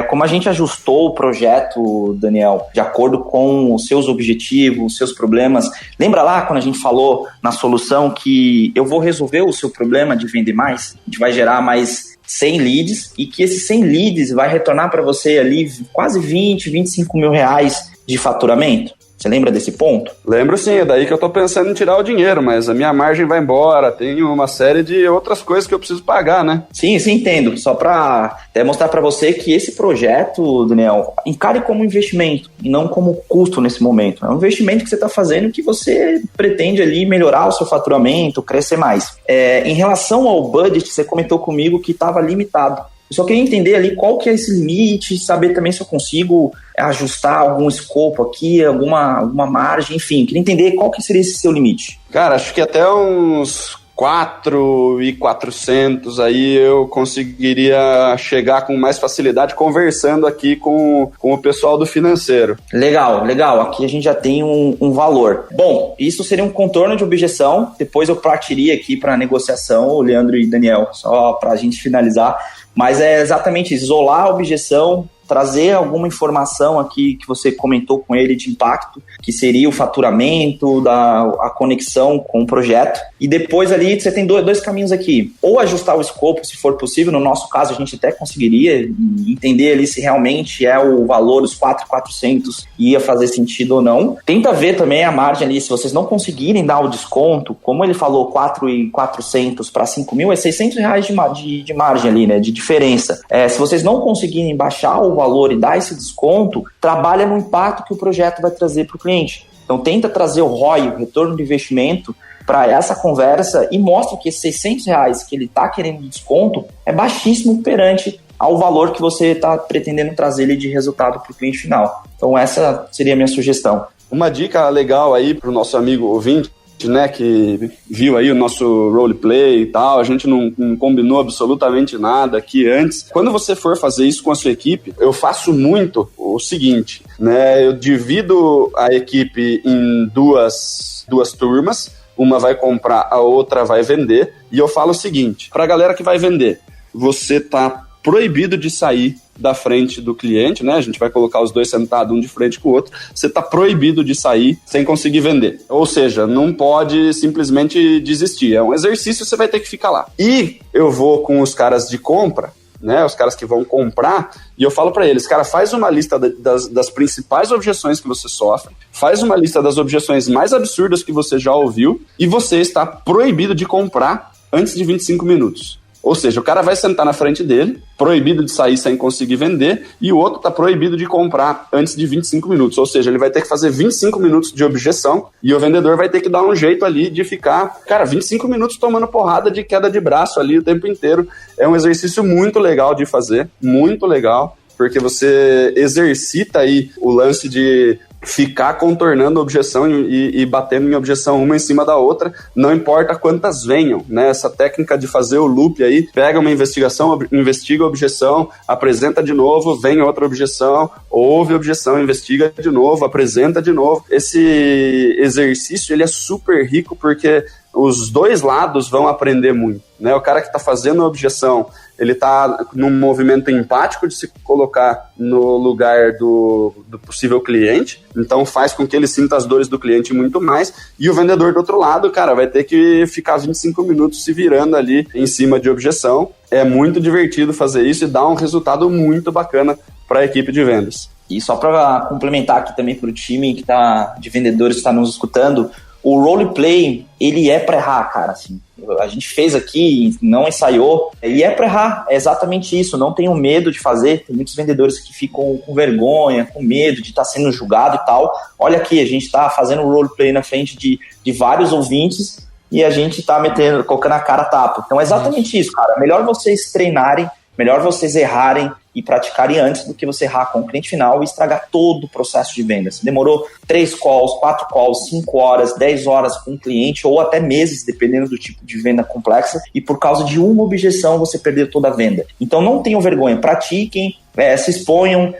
Speaker 4: como a gente ajustou o projeto, Daniel, de acordo com os seus objetivos, os seus problemas, lembra lá quando a gente falou na solução que eu vou resolver o seu problema de vender mais, a gente vai gerar mais 100 leads e que esses 100 leads vai retornar para você ali quase 20, 25 mil reais de faturamento? Você lembra desse ponto?
Speaker 3: Lembro sim, é daí que eu tô pensando em tirar o dinheiro, mas a minha margem vai embora, tem uma série de outras coisas que eu preciso pagar, né?
Speaker 4: Sim, entendo. Só para mostrar para você que esse projeto, Daniel, encare como investimento e não como custo nesse momento. É um investimento que você está fazendo que você pretende ali melhorar o seu faturamento, crescer mais. Em relação ao budget, você comentou comigo que estava limitado. Eu só queria entender ali qual que é esse limite, saber também se eu consigo ajustar algum escopo aqui, alguma margem, enfim. Queria entender qual que seria esse seu limite.
Speaker 3: Cara, acho que até uns 4.400 aí eu conseguiria chegar com mais facilidade conversando aqui com o pessoal do financeiro.
Speaker 4: Legal. Aqui a gente já tem um valor. Bom, isso seria um contorno de objeção. Depois eu partiria aqui para negociação, o Leandro e Daniel, só para a gente finalizar. Mas é exatamente isso, isolar a objeção, trazer alguma informação aqui que você comentou com ele de impacto, que seria o faturamento, a conexão com o projeto. E depois ali você tem dois caminhos aqui. Ou ajustar o escopo, se for possível. No nosso caso, a gente até conseguiria entender ali se realmente é o valor, os 4.400, ia fazer sentido ou não. Tenta ver também a margem ali. Se vocês não conseguirem dar o desconto, como ele falou, 4.400 para 5 mil, é 600 reais de margem ali, né? De diferença. Se vocês não conseguirem baixar o valor e dar esse desconto, trabalha no impacto que o projeto vai trazer para o cliente. Então tenta trazer o ROI, o retorno do investimento, para essa conversa e mostra que esses 600 reais que ele está querendo de desconto é baixíssimo perante ao valor que você está pretendendo trazer ele de resultado para o cliente final. Então essa seria a minha sugestão.
Speaker 3: Uma dica legal aí para o nosso amigo ouvinte, né, que viu aí o nosso roleplay e tal, a gente não combinou absolutamente nada aqui antes. Quando você for fazer isso com a sua equipe, eu faço muito o seguinte, né, eu divido a equipe em duas turmas, uma vai comprar, a outra vai vender, e eu falo o seguinte, para a galera que vai vender, você tá proibido de sair da frente do cliente, né? A gente vai colocar os dois sentados um de frente com o outro. Você está proibido de sair sem conseguir vender. Ou seja, não pode simplesmente desistir. É um exercício, você vai ter que ficar lá. E eu vou com os caras de compra, né? Os caras que vão comprar, e eu falo para eles, cara, faz uma lista das principais objeções que você sofre, faz uma lista das objeções mais absurdas que você já ouviu, e você está proibido de comprar antes de 25 minutos. Ou seja, o cara vai sentar na frente dele, proibido de sair sem conseguir vender, e o outro está proibido de comprar antes de 25 minutos. Ou seja, ele vai ter que fazer 25 minutos de objeção e o vendedor vai ter que dar um jeito ali de ficar, 25 minutos tomando porrada de queda de braço ali o tempo inteiro. É um exercício muito legal de fazer, muito legal, porque você exercita aí o lance de ficar contornando a objeção e batendo em objeção uma em cima da outra, não importa quantas venham, né? Essa técnica de fazer o loop aí, pega uma investigação, investiga a objeção, apresenta de novo, vem outra objeção, ouve a objeção, investiga de novo, apresenta de novo. Esse exercício, ele é super rico porque os dois lados vão aprender muito, né? O cara que está fazendo a objeção, ele está num movimento empático de se colocar no lugar do possível cliente, então faz com que ele sinta as dores do cliente muito mais, e o vendedor do outro lado, cara, vai ter que ficar 25 minutos se virando ali em cima de objeção. É muito divertido fazer isso e dá um resultado muito bacana para a equipe de vendas.
Speaker 4: E só para complementar aqui também para o time que tá, de vendedores que está nos escutando, o roleplay, ele é para errar, cara, assim. A gente fez aqui, não ensaiou, e é para errar, é exatamente isso, não tenham medo de fazer. Tem muitos vendedores que ficam com vergonha, com medo de estar sendo julgado e tal. Olha aqui, a gente está fazendo o roleplay na frente de vários ouvintes e a gente está colocando a cara a tapa. Então é exatamente isso, cara. Melhor vocês treinarem, melhor vocês errarem e praticarem antes do que você errar com o cliente final e estragar todo o processo de vendas. Demorou 3 calls, 4 calls, 5 horas, 10 horas com o cliente ou até meses, dependendo do tipo de venda complexa, e por causa de uma objeção você perdeu toda a venda. Então não tenham vergonha, pratiquem, se exponham,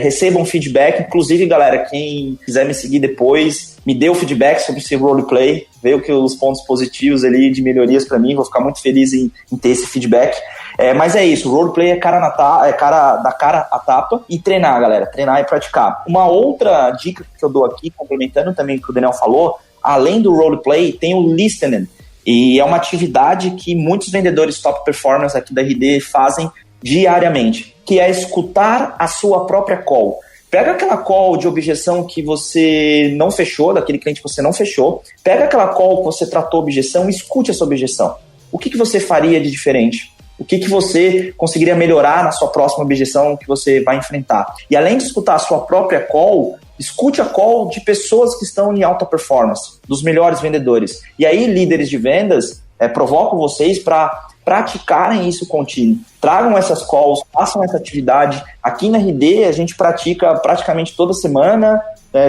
Speaker 4: recebam feedback. Inclusive, galera, quem quiser me seguir depois, me dê o feedback sobre esse roleplay, ver os pontos positivos ali de melhorias para mim, vou ficar muito feliz em ter esse feedback. Mas é isso, o roleplay é cara a tapa e treinar, galera, treinar e praticar. Uma outra dica que eu dou aqui, complementando também o que o Daniel falou, além do roleplay, tem o listening, e é uma atividade que muitos vendedores top performance aqui da RD fazem diariamente, que é escutar a sua própria call. Pega aquela call de objeção que você não fechou, daquele cliente que você não fechou, pega aquela call que você tratou objeção e escute essa objeção. O que você faria de diferente? O que você conseguiria melhorar na sua próxima objeção que você vai enfrentar? E além de escutar a sua própria call, escute a call de pessoas que estão em alta performance, dos melhores vendedores. E aí, líderes de vendas, provocam vocês para praticarem isso contínuo. Tragam essas calls, façam essa atividade. Aqui na RD a gente pratica praticamente toda semana,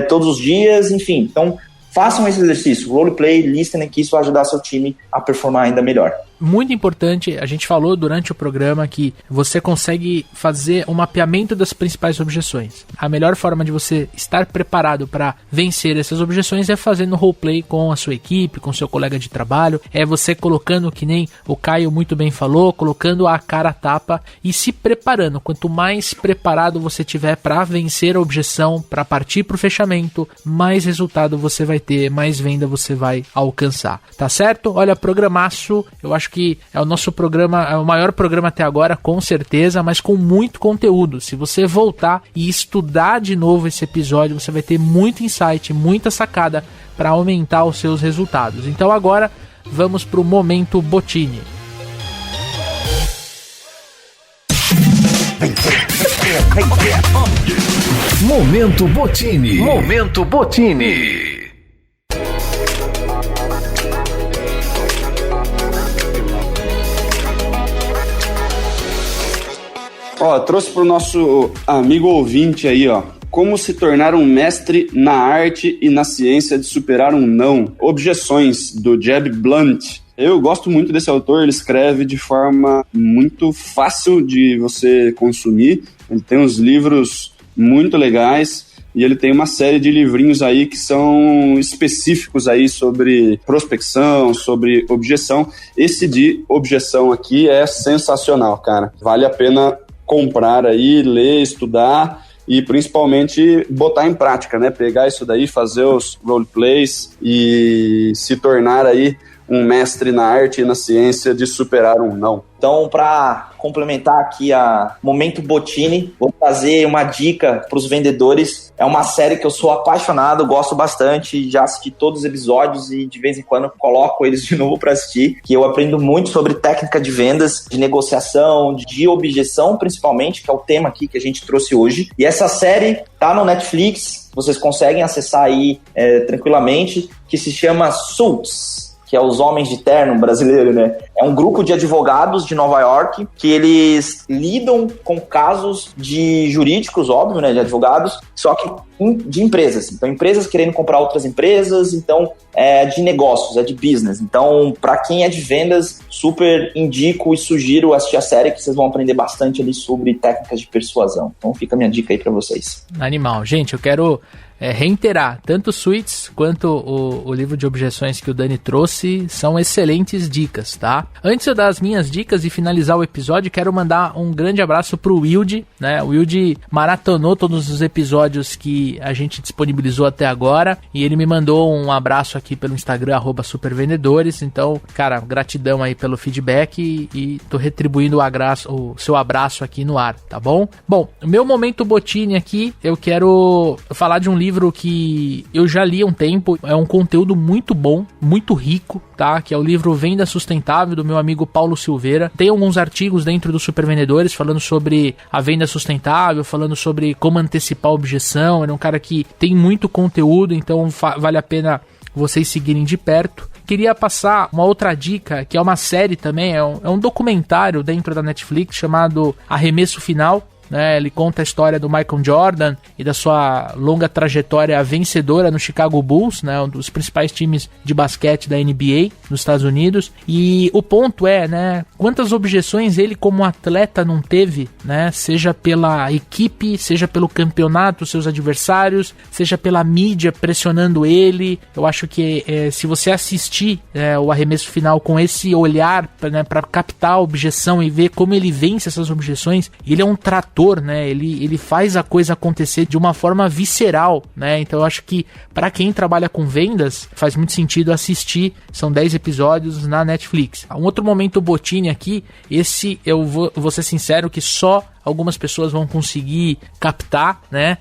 Speaker 4: todos os dias, enfim. Então, façam esse exercício, roleplay, listening, que isso vai ajudar seu time a performar ainda melhor.
Speaker 2: Muito importante, a gente falou durante o programa que você consegue fazer um mapeamento das principais objeções. A melhor forma de você estar preparado para vencer essas objeções é fazendo roleplay com a sua equipe, com seu colega de trabalho, é você colocando, que nem o Caio muito bem falou, colocando a cara a tapa e se preparando. Quanto mais preparado você tiver para vencer a objeção, para partir para o fechamento, mais resultado você vai ter, mais venda você vai alcançar. Tá certo? Olha, programaço, eu acho que é o nosso programa, é o maior programa até agora, com certeza, mas com muito conteúdo. Se você voltar e estudar de novo esse episódio, você vai ter muito insight, muita sacada para aumentar os seus resultados. Então agora vamos para o Momento Botini.
Speaker 1: Momento Botini. Momento Botini.
Speaker 3: Trouxe para o nosso amigo ouvinte aí, como se tornar um mestre na arte e na ciência de superar um não. Objeções, do Jeb Blunt. Eu gosto muito desse autor, ele escreve de forma muito fácil de você consumir. Ele tem uns livros muito legais e ele tem uma série de livrinhos aí que são específicos aí sobre prospecção, sobre objeção. Esse de objeção aqui é sensacional, cara. Vale a pena comprar aí, ler, estudar e principalmente botar em prática, né? Pegar isso daí, fazer os roleplays e se tornar aí um mestre na arte e na ciência de superar um não.
Speaker 4: Então, para complementar aqui a Momento Botini, vou trazer uma dica para os vendedores. É uma série que eu sou apaixonado, gosto bastante, já assisti todos os episódios e de vez em quando coloco eles de novo para assistir, que eu aprendo muito sobre técnica de vendas, de negociação, de objeção principalmente, que é o tema aqui que a gente trouxe hoje. E essa série tá no Netflix, vocês conseguem acessar aí tranquilamente, que se chama Suits, que é os Homens de Terno brasileiro, né? É um grupo de advogados de Nova York que eles lidam com casos de jurídicos, óbvio, né? De advogados, só que de empresas. Então, empresas querendo comprar outras empresas, então é de negócios, é de business. Então, para quem é de vendas, super indico e sugiro assistir a série, que vocês vão aprender bastante ali sobre técnicas de persuasão. Então, fica a minha dica aí para vocês.
Speaker 2: Animal. Gente, eu quero reiterar, tanto o Suits quanto o livro de objeções que o Dani trouxe são excelentes dicas, tá? Antes de eu dar as minhas dicas e finalizar o episódio, quero mandar um grande abraço pro Wilde, né? O Wilde maratonou todos os episódios que a gente disponibilizou até agora e ele me mandou um abraço aqui pelo Instagram, @supervendedores. Então, cara, gratidão aí pelo feedback e tô retribuindo o seu abraço aqui no ar, tá bom? Bom, o meu Momento Botini aqui, eu quero falar de um livro que eu já li há um tempo, é um conteúdo muito bom, muito rico, tá? Que é o livro Venda Sustentável, do meu amigo Paulo Silveira. Tem alguns artigos dentro do Supervendedores falando sobre a venda sustentável, falando sobre como antecipar a objeção. Ele é um cara que tem muito conteúdo, então vale a pena vocês seguirem de perto. Queria passar uma outra dica, que é uma série também, é um documentário dentro da Netflix chamado Arremesso Final, né? Ele conta a história do Michael Jordan e da sua longa trajetória vencedora no Chicago Bulls, né? Um dos principais times de basquete da NBA nos Estados Unidos. E o ponto é, né? Quantas objeções ele como atleta não teve, né? Seja pela equipe, seja pelo campeonato, seus adversários, seja pela mídia pressionando ele. Eu acho que se você assistir o arremesso final com esse olhar, né, para captar a objeção e ver como ele vence essas objeções, ele é um trator, né? Ele faz a coisa acontecer de uma forma visceral, né? Então eu acho que para quem trabalha com vendas, faz muito sentido assistir. São 10 episódios na Netflix. Um outro momento Botini aqui, esse eu vou ser sincero que só algumas pessoas vão conseguir captar, né?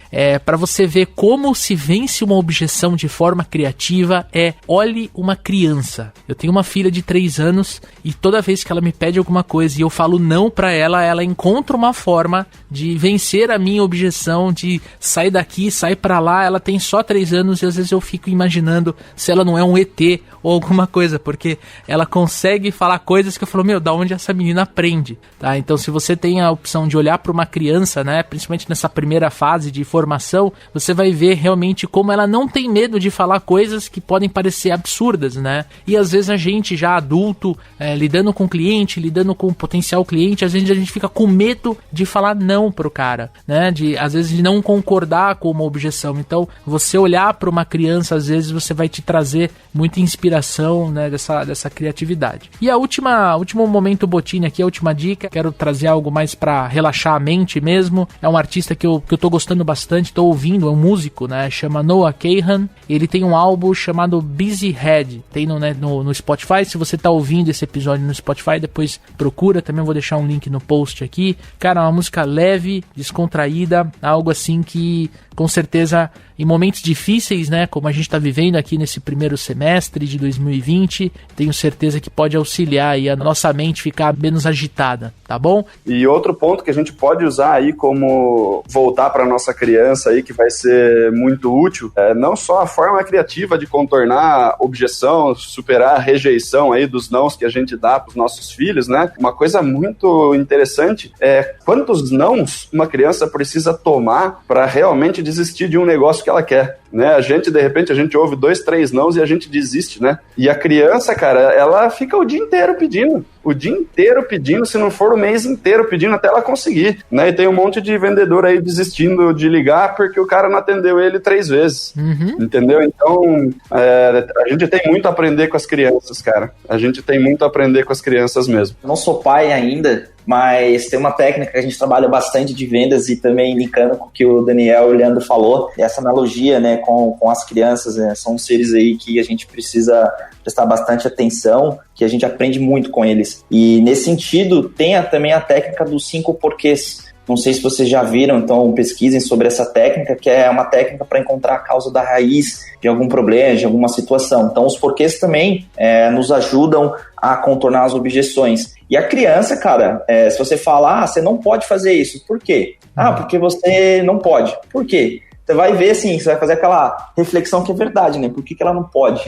Speaker 2: Para você ver como se vence uma objeção de forma criativa, olhe uma criança. Eu tenho uma filha de 3 anos e toda vez que ela me pede alguma coisa e eu falo não para ela encontra uma forma de vencer a minha objeção, de sair daqui, sair para lá. Ela tem só 3 anos e às vezes eu fico imaginando se ela não é um ET ou alguma coisa, porque ela consegue falar coisas que eu falo, da onde essa menina aprende, tá? Então se você tem a opção de olhar para uma criança, né, principalmente nessa primeira fase de formação, você vai ver realmente como ela não tem medo de falar coisas que podem parecer absurdas, né? E às vezes a gente já adulto, lidando com o cliente, lidando com o potencial cliente, às vezes a gente fica com medo de falar não pro cara, né? Às vezes de não concordar com uma objeção. Então, você olhar para uma criança, às vezes você vai te trazer muita inspiração, né, dessa criatividade. E último momento Botini aqui, a última dica, quero trazer algo mais para relaxar a mente mesmo. É um artista que eu tô gostando bastante, tô ouvindo, é um músico, né? Chama Noah Kahan. Ele tem um álbum chamado Busy Head. Tem no Spotify. Se você tá ouvindo esse episódio no Spotify, depois procura. Também vou deixar um link no post aqui. Cara, é uma música leve, descontraída, algo assim que com certeza em momentos difíceis, né, como a gente está vivendo aqui nesse primeiro semestre de 2020, tenho certeza que pode auxiliar aí a nossa mente ficar menos agitada, tá bom?
Speaker 3: E outro ponto que a gente pode usar aí como voltar para nossa criança aí, que vai ser muito útil, não só a forma criativa de contornar a objeção, superar a rejeição aí dos nãos que a gente dá para os nossos filhos, né? Uma coisa muito interessante é quantos nãos uma criança precisa tomar para realmente desistir de um negócio que ela quer, né? De repente, a gente ouve 2, 3 nãos e a gente desiste, né? E a criança, cara, ela fica o dia inteiro pedindo, se não for o mês inteiro pedindo até ela conseguir, né? E tem um monte de vendedor aí desistindo de ligar porque o cara não atendeu ele 3 vezes, entendeu? Então, a gente tem muito a aprender com as crianças, cara. A gente tem muito a aprender com as crianças mesmo.
Speaker 4: Não sou pai ainda, mas tem uma técnica que a gente trabalha bastante de vendas e também linkando com o que o Daniel e o Leandro falou, essa analogia, né, com as crianças, né, são seres aí que a gente precisa prestar bastante atenção, que a gente aprende muito com eles. E nesse sentido, tem também a técnica dos 5 porquês. Não sei se vocês já viram, então pesquisem sobre essa técnica, que é uma técnica para encontrar a causa da raiz de algum problema, de alguma situação. Então os porquês também nos ajudam a contornar as objeções. E a criança, cara, se você falar, você não pode fazer isso. Por quê? Porque você não pode. Por quê? Você vai ver, assim, você vai fazer aquela reflexão que é verdade, né? Por que ela não pode?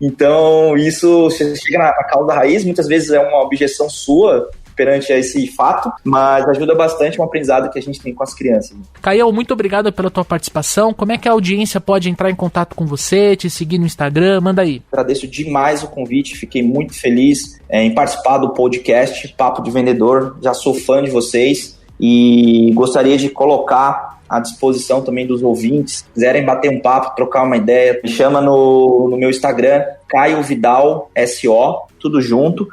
Speaker 4: Então, isso, você chega na causa da raiz, muitas vezes é uma objeção sua perante esse fato, mas ajuda bastante o aprendizado que a gente tem com as crianças.
Speaker 2: Caio, muito obrigado pela tua participação. Como é que a audiência pode entrar em contato com você, te seguir no Instagram? Manda aí.
Speaker 4: Agradeço demais o convite, fiquei muito feliz em participar do podcast Papo de Vendedor. Já sou fã de vocês e gostaria de colocar à disposição também dos ouvintes. Se quiserem bater um papo, trocar uma ideia, me chama no meu Instagram, Caio Vidal SO, tudo junto.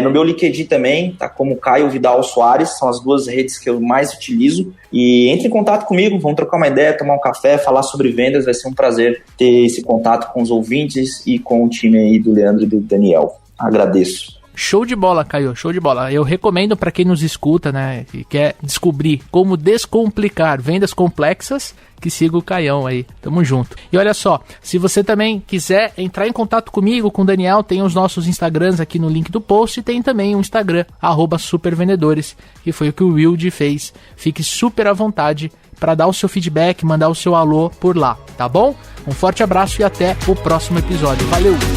Speaker 4: No meu LinkedIn também, tá como Caio Vidal Soares, são as 2 redes que eu mais utilizo. E entre em contato comigo, vamos trocar uma ideia, tomar um café, falar sobre vendas, vai ser um prazer ter esse contato com os ouvintes e com o time aí do Leandro e do Daniel. Agradeço.
Speaker 2: Show de bola, Caio, show de bola. Eu recomendo para quem nos escuta, né, e quer descobrir como descomplicar vendas complexas, que siga o Caião aí. Tamo junto. E olha só, se você também quiser entrar em contato comigo, com o Daniel, tem os nossos Instagrams aqui no link do post e tem também o Instagram, @supervendedores, que foi o que o Wilde fez. Fique super à vontade para dar o seu feedback, mandar o seu alô por lá, tá bom? Um forte abraço e até o próximo episódio. Valeu!